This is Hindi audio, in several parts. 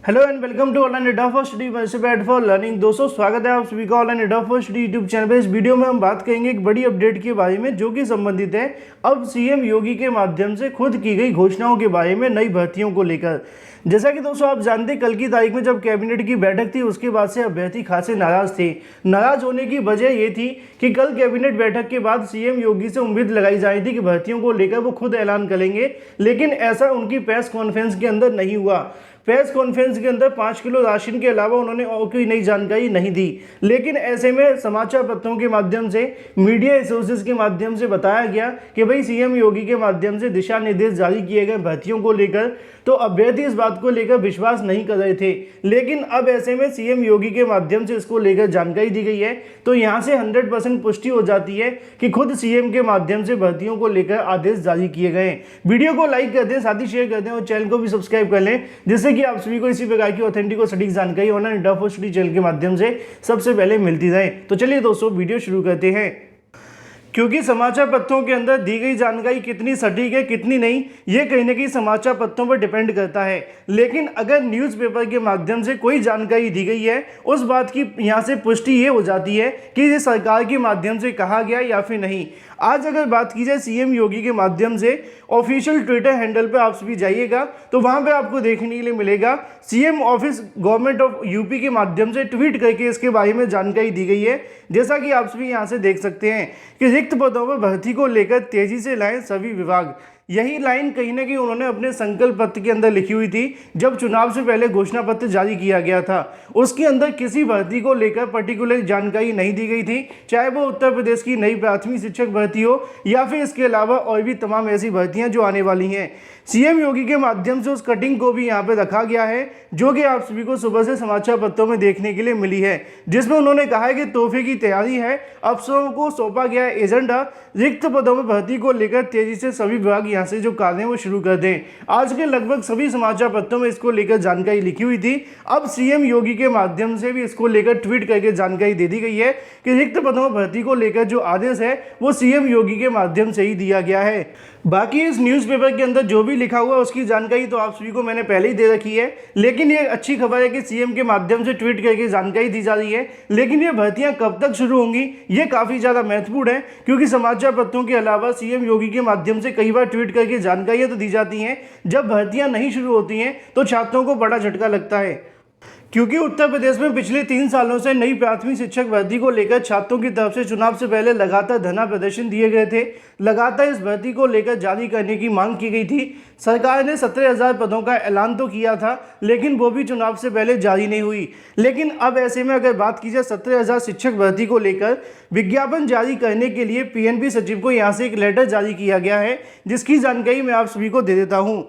Hello and welcome to online Adda for study bad for learning. दोस्तों स्वागत है आप सभी का online Adda for study YouTube channel पे। इस वीडियो में हम बात करेंगे एक बड़ी अपडेट के बारे में जो कि संबंधित है अब सीएम योगी के माध्यम से खुद की गई घोषणाओं के बारे में नई भर्तियों को लेकर। जैसा कि दोस्तों आप जानते हैं कल की तारीख में जब कैबिनेट की बैठक थी उसके बाद से अभ्यर्थी खासे नाराज थे। नाराज होने की वजह ये थी कि कल कैबिनेट बैठक के बाद सीएम योगी से उम्मीद लगाई जा रही थी कि भर्तियों को लेकर वो खुद ऐलान करेंगे, लेकिन ऐसा उनकी प्रेस कॉन्फ्रेंस के अंदर नहीं हुआ। प्रेस कॉन्फ्रेंस के अंदर 5 किलो राशन के अलावा उन्होंने और कोई नई जानकारी नहीं दी। लेकिन ऐसे में समाचार पत्रों के माध्यम से, मीडिया सोर्सेज के माध्यम से बताया गया कि भाई सीएम योगी के माध्यम से दिशा निर्देश जारी किए गए भर्तियों को लेकर, तो अभ्यर्थी इस बात को लेकर विश्वास नहीं कर रहे थे। लेकिन अब ऐसे में सीएम योगी के माध्यम से इसको लेकर जानकारी दी गई है, तो यहाँ से 100% पुष्टि हो जाती है कि खुद सीएम के माध्यम से भर्तियों को लेकर आदेश जारी किए गए। वीडियो को लाइक कर दें, साथ ही शेयर कर दें और चैनल को भी सब्सक्राइब कर लें, जिससे कि आप सभी को इसी प्रकार की ऑथेंटिक और सटीक जानकारी online Adda for study channel के माध्यम से सबसे पहले मिलती रहे। तो चलिए दोस्तों वीडियो शुरू करते हैं। क्योंकि समाचार पत्रों के अंदर दी गई जानकारी कितनी सटीक है कितनी नहीं, ये कहीं ना कहीं समाचार पत्रों पर डिपेंड करता है। लेकिन अगर न्यूज़पेपर के माध्यम से कोई जानकारी दी गई है, उस बात की यहाँ से पुष्टि ये हो जाती है कि ये सरकार के माध्यम से कहा गया या फिर नहीं। आज अगर बात की जाए सीएम योगी के माध्यम से, ऑफिशियल ट्विटर हैंडल पर आप सभी जाइएगा तो वहाँ पे आपको देखने के लिए मिलेगा CM office government of UP के माध्यम से ट्वीट करके इसके बारे में जानकारी दी गई है। जैसा कि आप सभी यहाँ से देख सकते हैं कि रिक्त पदों पर भर्ती को लेकर तेजी से लाएं सभी विभाग। यही लाइन कहीं ना कहीं उन्होंने अपने संकल्प पत्र के अंदर लिखी हुई थी जब चुनाव से पहले घोषणा पत्र जारी किया गया था। उसके अंदर किसी भर्ती को लेकर पर्टिकुलर जानकारी नहीं दी गई थी, चाहे वो उत्तर प्रदेश की नई प्राथमिक शिक्षक भर्ती हो या फिर इसके अलावा और भी तमाम ऐसी भर्तियां जो आने वाली हैं। सीएम योगी के माध्यम से उस कटिंग को भी यहाँ पे रखा गया है, जो कि आप सभी को सुबह से समाचार पत्रों में देखने के लिए मिली है, जिसमें उन्होंने कहा है कि तोहफे की तैयारी है, अफसरों को सौंपा गया एजेंडा, रिक्त पदों में भर्ती को लेकर तेजी से सभी विभाग यहाँ से जो कार्य वो शुरू कर दें। आज के लगभग सभी समाचार पत्रों में इसको लेकर जानकारी लिखी हुई थी। अब सीएम योगी के माध्यम से भी इसको लेकर ट्वीट करके जानकारी दे दी गई है कि रिक्त पदों में भर्ती को लेकर जो आदेश है वो सीएम योगी के माध्यम से ही दिया गया है। बाकी इस न्यूज़पेपर के अंदर जो भी लिखा हुआ है उसकी जानकारी तो आप सभी को मैंने पहले ही दे रखी है, लेकिन ये अच्छी खबर है कि सीएम के माध्यम से ट्वीट करके जानकारी दी जा रही है। लेकिन ये भर्तियां कब तक शुरू होंगी ये काफ़ी ज़्यादा महत्वपूर्ण है, क्योंकि समाचार पत्रों के अलावा सीएम योगी के माध्यम से कई बार ट्वीट करके जानकारियाँ तो दी जाती हैं, जब भर्तियाँ नहीं शुरू होती हैं तो छात्रों को बड़ा झटका लगता है। क्योंकि उत्तर प्रदेश में पिछले 3 सालों से नई प्राथमिक शिक्षक भर्ती को लेकर छात्रों की तरफ से चुनाव से पहले लगातार धरना प्रदर्शन दिए गए थे। लगातार इस भर्ती को लेकर जारी करने की मांग की गई थी। सरकार ने 17,000 पदों का ऐलान तो किया था, लेकिन वो भी चुनाव से पहले जारी नहीं हुई। लेकिन अब ऐसे में अगर बात की जाए 17,000 शिक्षक भर्ती को लेकर विज्ञापन जारी करने के लिए पीएनबी सचिव को यहाँ से एक लेटर जारी किया गया है, जिसकी जानकारी मैं आप सभी को दे देता हूँ।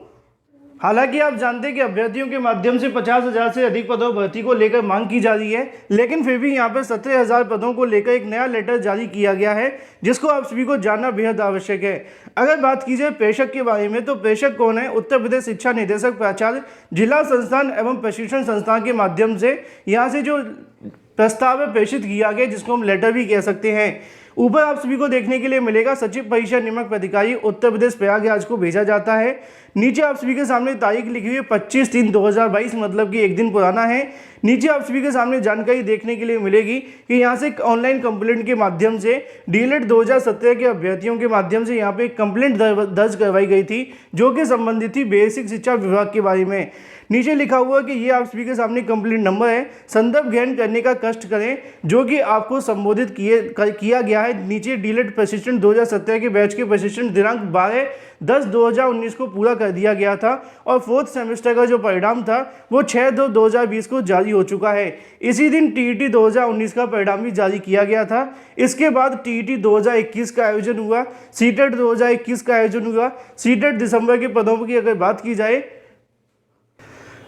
हालांकि आप जानते हैं कि अभ्यर्थियों के माध्यम से 50,000 से अधिक पदों भर्ती को लेकर मांग की जा रही है, लेकिन फिर भी यहाँ पर 17,000 पदों को लेकर एक नया लेटर जारी किया गया है, जिसको आप सभी को जानना बेहद आवश्यक है। अगर बात की जाए प्रेषक के बारे में, तो प्रेषक कौन है? उत्तर प्रदेश शिक्षा निदेशक प्राचार्य जिला संस्थान एवं प्रशिक्षण संस्थान के माध्यम से यहाँ से जो प्रस्ताव है प्रेषित किया गया, जिसको हम लेटर भी कह सकते हैं। ऊपर आप सभी को देखने के लिए मिलेगा सचिव परीक्षा नियामक अधिकारी उत्तर प्रदेश प्रयागराज को भेजा जाता है। नीचे आप सभी के सामने तारीख लिखी हुई है 25/3/2022, मतलब कि एक दिन पुराना है। नीचे आप सभी के सामने जानकारी देखने के लिए मिलेगी कि यहाँ से ऑनलाइन कंप्लेंट के माध्यम से डीएलएड 2017 के अभ्यर्थियों के माध्यम से यहाँ पे एक कंप्लेंट दर्ज करवाई गई थी, जो कि संबंधित थी बेसिक शिक्षा विभाग के बारे में। नीचे लिखा हुआ है कि ये आप सभी के सामने कंप्लेंट नंबर है, संदर्भ ग्रहण करने का कष्ट करें, जो कि आपको संबोधित किया गया है। नीचे डीएलएड प्रशिक्षण 2017 के बैच के प्रशिक्षण दिनांक 12/10/2019 को पूरा कर दिया गया था और 4th सेमेस्टर का जो परिणाम था वो 6/2/2020 को जारी हो चुका है। इसी दिन टीईटी 2019 का परिणाम भी जारी किया गया था। इसके बाद टीईटी 2021 का आयोजन हुआ, सीटेट 2021 का आयोजन हुआ। सीटेट दिसंबर के पदों की अगर बात की जाए,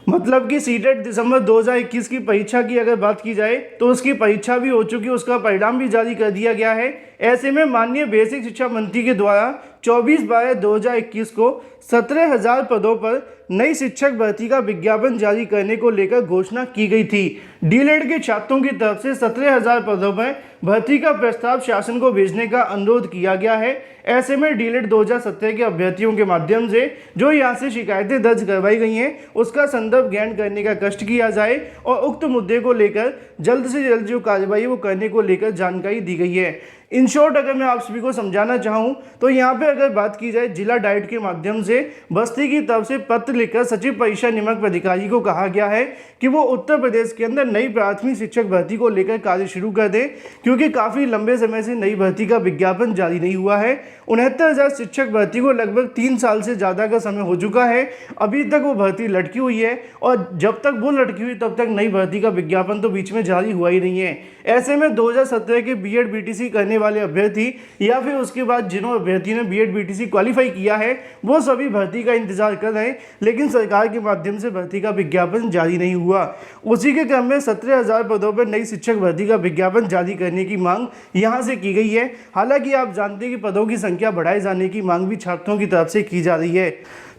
मतलब कि सीटेट दिसंबर 2021 की परीक्षा की अगर बात की जाए तो उसकी परीक्षा भी हो चुकी है, उसका परिणाम भी जारी कर दिया गया है। ऐसे में माननीय बेसिक शिक्षा मंत्री के द्वारा 24/12/2021 को 17,000 पदों पर नई शिक्षक भर्ती का विज्ञापन जारी करने को लेकर घोषणा की गई थी। डीएलएड के छात्रों की तरफ से 17,000 पदों पर भर्ती का प्रस्ताव शासन को भेजने का अनुरोध किया गया है। ऐसे में डीएलएड 2017 के अभ्यर्थियों के माध्यम से जो यहाँ से शिकायतें दर्ज करवाई गई हैं उसका संदर्भ ग्रहण करने का कष्ट किया जाए और उक्त मुद्दे को लेकर जल्द से जल्द जो कार्रवाई वो करने को लेकर जानकारी दी गई है। इन शॉर्ट अगर मैं आप सभी को समझाना चाहूँ तो यहाँ पे अगर बात की जाए जिला डाइट के माध्यम से बस्ती की तरफ से पत्र लिखकर सचिव परीक्षा नियामक अधिकारी को कहा गया है कि वो उत्तर प्रदेश के अंदर नई प्राथमिक शिक्षक भर्ती को लेकर कार्य शुरू कर दें, क्योंकि काफ़ी लंबे समय से नई भर्ती का विज्ञापन जारी नहीं हुआ है। 69,000 शिक्षक भर्ती को लगभग 3 साल से ज़्यादा का समय हो चुका है, अभी तक वो भर्ती लटकी हुई है और जब तक वो लटकी हुई तब तक नई भर्ती का विज्ञापन तो बीच में जारी हुआ ही नहीं है। ऐसे में 2017 के बीएड बीटीसी करने वाले अभ्यर्थी या फिर उसके बाद जिन्होंने अभ्यर्थी ने बीएड बीटीसी क्वालिफाई किया है वो सभी भर्ती का इंतजार कर रहे हैं, लेकिन सरकार के माध्यम से भर्ती का विज्ञापन जारी नहीं हुआ। उसी के क्रम में 17,000 पदों पर नई शिक्षक भर्ती का विज्ञापन जारी करने की मांग यहां से की गई है। हालांकि आप जानते हैं कि पदों की संख्या बढ़ाए जाने की मांग भी छात्रों की तरफ से की जा रही है।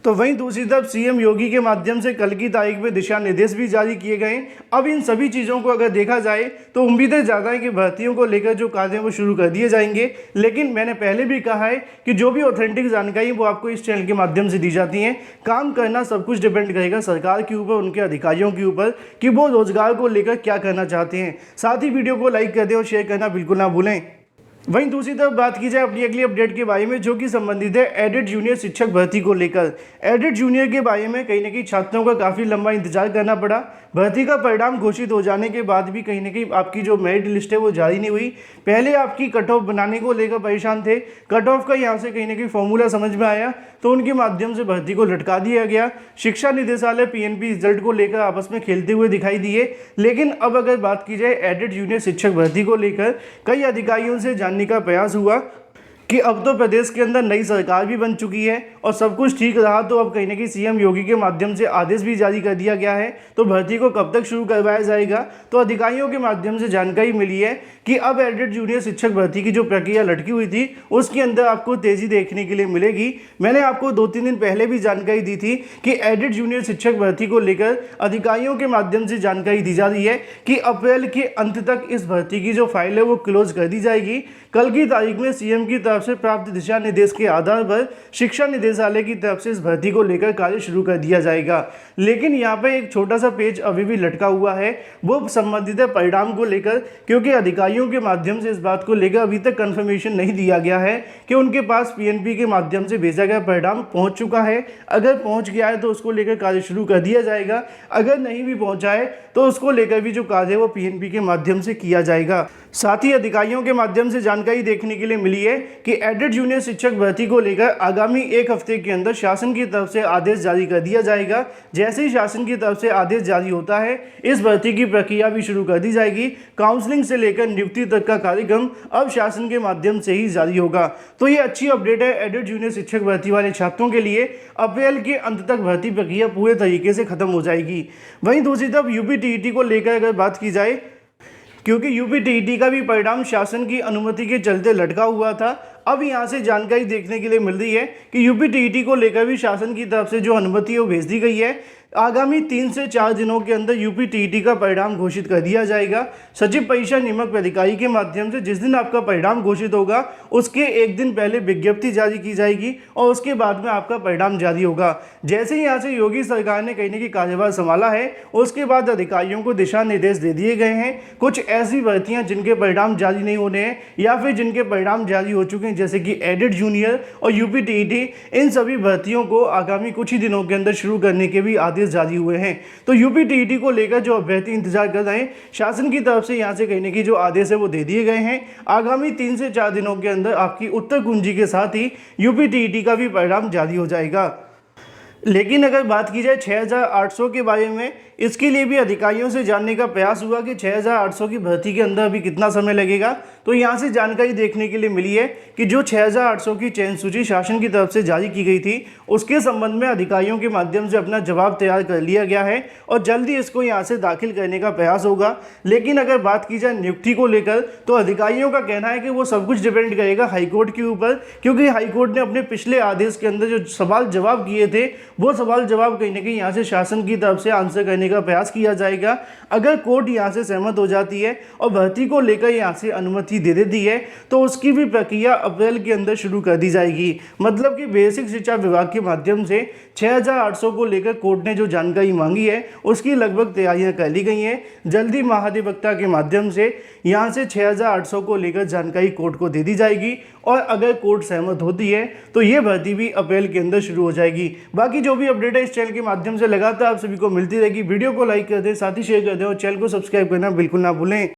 तो वहीं दूसरी तरफ सीएम योगी के माध्यम से कल की तारीख में दिशा निर्देश भी जारी किए गए। अब इन सभी चीज़ों को अगर देखा जाए तो उम्मीदें ज़्यादा है कि भर्तियों को लेकर जो कार्य वो शुरू कर दिए जाएंगे, लेकिन मैंने पहले भी कहा है कि जो भी ऑथेंटिक जानकारी वो आपको इस चैनल के माध्यम से दी जाती हैं। काम करना सब कुछ डिपेंड करेगा सरकार के ऊपर, उनके अधिकारियों के ऊपर कि वो रोजगार को लेकर क्या करना चाहते हैं। साथ ही वीडियो को लाइक कर दें और शेयर करना बिल्कुल ना भूलें। वहीं दूसरी तरफ बात की जाए अपनी अगली अपडेट के बारे में जो कि संबंधित है एडेड जूनियर शिक्षक भर्ती को लेकर। एडेड जूनियर के बारे में कहीं ना कहीं छात्रों का काफ़ी लंबा इंतजार करना पड़ा। भर्ती का परिणाम घोषित हो जाने के बाद भी कहीं ना कहीं आपकी जो मेरिट लिस्ट है वो जारी नहीं हुई। पहले आपकी कट ऑफ बनाने को लेकर परेशान थे, कट ऑफ का यहाँ से कहीं ना कहीं फॉर्मूला समझ में आया तो उनके माध्यम से भर्ती को लटका दिया गया। शिक्षा निदेशालय पीएनपी रिजल्ट को लेकर आपस में खेलते हुए दिखाई दिए। लेकिन अब अगर बात की जाए एडेड जूनियर शिक्षक भर्ती को लेकर कई अधिकारियों से जानने का प्रयास हुआ कि अब तो प्रदेश के अंदर नई सरकार भी बन चुकी है और सब कुछ ठीक रहा तो अब कहीं ना कहीं सीएम योगी के माध्यम से आदेश भी जारी कर दिया गया है, तो भर्ती को कब तक शुरू करवाया जाएगा। तो अधिकारियों के माध्यम से जानकारी मिली है कि अब एडेड जूनियर शिक्षक भर्ती की जो प्रक्रिया लटकी हुई थी उसके अंदर आपको तेजी देखने के लिए मिलेगी। मैंने आपको 2-3 दिन पहले भी जानकारी दी थी कि एडेड जूनियर शिक्षक भर्ती को लेकर अधिकारियों के माध्यम से जानकारी दी जा रही है कि अप्रैल के अंत तक इस भर्ती की जो फाइल है वो क्लोज कर दी जाएगी। कल की तारीख में सीएम की तरफ से प्राप्त दिशा निर्देश के आधार पर शिक्षा निदेशालय की तरफ से इस भर्ती को लेकर कार्य शुरू कर दिया जाएगा। लेकिन यहाँ पे एक छोटा सा पेज अभी भी लटका हुआ है, वो संबंधित है परिणाम को लेकर, क्योंकि अधिकारियों के माध्यम से इस बात को लेकर अभी तक कंफर्मेशन नहीं दिया गया है कि उनके पास पीएनपी के माध्यम से भेजा गया परिणाम पहुँच चुका है। अगर पहुँच गया है तो उसको लेकर कार्य शुरू कर दिया जाएगा, अगर नहीं भी पहुँचा है तो उसको लेकर भी जो कार्य है वो पीएनपी के माध्यम से किया जाएगा। साथ ही अधिकारियों के माध्यम से जानकारी देखने के लिए मिली है कि एडेड जूनियर शिक्षक भर्ती को लेकर आगामी 1 हफ्ते के अंदर शासन की तरफ से आदेश जारी कर दिया जाएगा। जैसे ही शासन की तरफ से आदेश जारी होता है इस भर्ती की प्रक्रिया भी शुरू कर दी जाएगी। काउंसलिंग से लेकर नियुक्ति तक का कार्यक्रम अब शासन के माध्यम से ही जारी होगा। तो ये अच्छी अपडेट है एडेड जूनियर शिक्षक भर्ती वाले छात्रों के लिए। अप्रैल के अंत तक भर्ती प्रक्रिया पूरे तरीके से खत्म हो जाएगी। वहीं दूसरी तरफ यूपी को लेकर अगर बात की जाए, क्योंकि यूपी का भी परिणाम शासन की अनुमति के चलते लटका हुआ था, अब यहाँ से जानकारी देखने के लिए मिल रही है कि यूपी को लेकर भी शासन की तरफ से जो अनुमति है वो भेज दी गई है। आगामी 3 से 4 दिनों के अंदर यूपी का परिणाम घोषित कर दिया जाएगा। सचिव परीक्षा नियामक अधिकारी के माध्यम से जिस दिन आपका परिणाम घोषित होगा उसके 1 दिन पहले विज्ञप्ति जारी की जाएगी और उसके बाद में आपका परिणाम जारी होगा। जैसे ही यहाँ से योगी सरकार ने कहीं ना कहीं कार्यभार संभाला है उसके बाद अधिकारियों को दिशा निर्देश दे दिए गए हैं। कुछ ऐसी भर्तियाँ जिनके परिणाम जारी नहीं होने हैं या फिर जिनके परिणाम जारी हो चुके हैं जैसे कि एडेड जूनियर और यूपी, इन सभी भर्तियों को आगामी कुछ ही दिनों के अंदर शुरू करने के भी आदेश जारी हुए हैं। तो यूपी को लेकर जो अभ्यर्थी इंतजार कर रहे हैं शासन की तरफ से यहाँ से कहने की जो आदेश है वो दे दिए गए हैं। आगामी 3 से 4 दिनों के अंदर आपकी उत्तर कुंजी के साथ ही यूपी का भी परिणाम जारी हो जाएगा। लेकिन अगर बात की जाए 6,800 के बारे में, इसके लिए भी अधिकारियों से जानने का प्रयास हुआ कि 6,800 की भर्ती के अंदर अभी कितना समय लगेगा। तो यहाँ से जानकारी देखने के लिए मिली है कि जो 6800 की चयन सूची शासन की तरफ से जारी की गई थी उसके संबंध में अधिकारियों के माध्यम से अपना जवाब तैयार कर लिया गया है और जल्दी इसको यहाँ से दाखिल करने का प्रयास होगा। लेकिन अगर बात की जाए नियुक्ति को लेकर तो अधिकारियों का कहना है कि वो सब कुछ डिपेंड करेगा हाईकोर्ट के ऊपर, क्योंकि हाईकोर्ट ने अपने पिछले आदेश के अंदर जो सवाल जवाब किए थे वो सवाल जवाब कहीं ना कहीं यहाँ से शासन की तरफ से आंसर करने का प्रयास किया जाएगा। अगर कोर्ट यहाँ से सहमत हो जाती है और भर्ती को लेकर यहाँ से अनुमति दे देती है तो उसकी भी प्रक्रिया अप्रैल के अंदर शुरू कर दी जाएगी। मतलब कि बेसिक शिक्षा विभाग के माध्यम से 6800 को लेकर कोर्ट ने जो जानकारी मांगी है उसकी लगभग तैयारियां कर ली गई हैं। जल्दी महाधिवक्ता के माध्यम से यहाँ से 6800 को लेकर जानकारी कोर्ट को दे दी जाएगी और अगर कोर्ट सहमत होती है तो ये भर्ती भी अप्रैल के अंदर शुरू हो जाएगी। बाकी जो भी अपडेट है इस चैनल के माध्यम से लगातार आप सभी को मिलती रहेगी। वीडियो को लाइक कर दें, साथ ही शेयर कर दें और चैनल को सब्सक्राइब करना बिल्कुल ना भूलें।